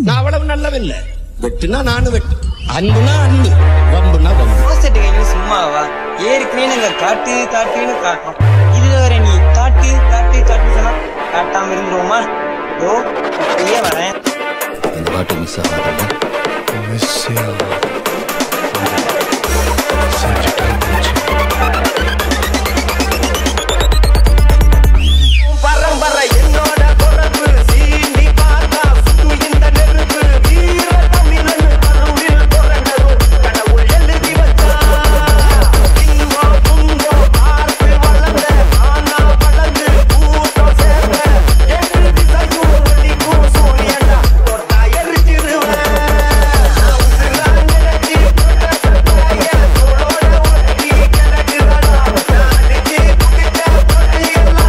நான் அவ்வளவு நல்லவில்லை. வெட்டுனா நானும் வெட்டு, அன்புனா அன்பு, வம்புனா வம்பு. சும்மாவா ஏற்கனவே காட்டு காட்டுன்னு காட்டுறோம். இதுல வர நீ காட்டு காட்டு காட்டு சொன்னா காட்டாம இருந்துருவோமா? ஓ அப்படியே வரேன். இந்த பாட்டு மிஸ் ஆகாது. பரம்பரை என்னோட பொறப்பு சீண்டி பார்த்தா சுத்து இந்த நெருப்பு வீர தமிழன் அருளில் பிறந்தது கடவுள் எழுதி வச்சா இன்போ துன்போ பார்த்து வளர்ந்த ஆனா வளர்ந்து கூட்டம் சேர்ந்த எட்டு திசையும் ஒளிக்கும் சூரியனா தொட்டா எரிச்சிருவேன் நினைச்சி சத்தாய தோளோட ஒட்டி கிடக்குறனா நாளைக்கு குடிச்ச பொட்டியெல்லாம்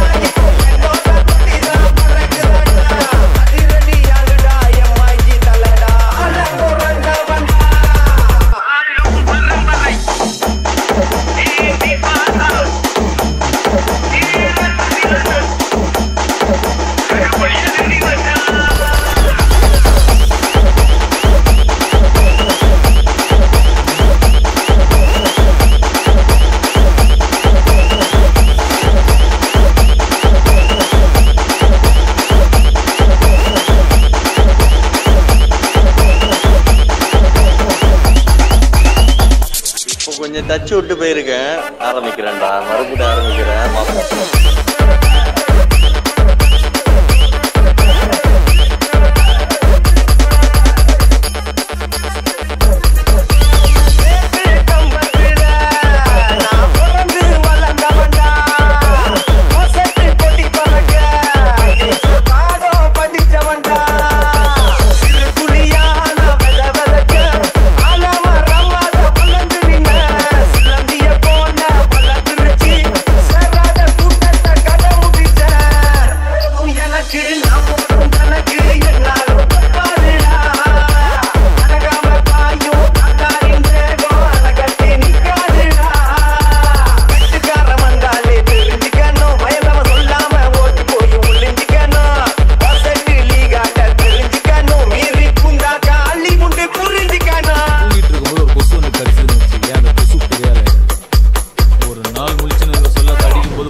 கொஞ்சம் தச்சு விட்டு போயிருக்கேன். ஆரம்பிக்கிறேன்டா, மறுபடியும் ஆரம்பிக்கிறேன்.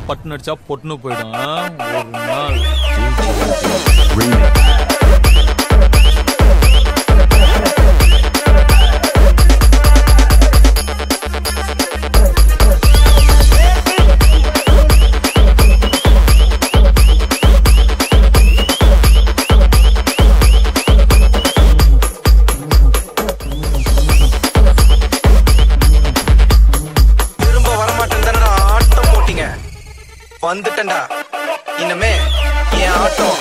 பட்டு நடிச்சா பொட்டுன்னு போயிடும். ஒரு நாள் வந்துட்டா இனிமே என் ஆட்டம்.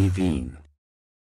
Living.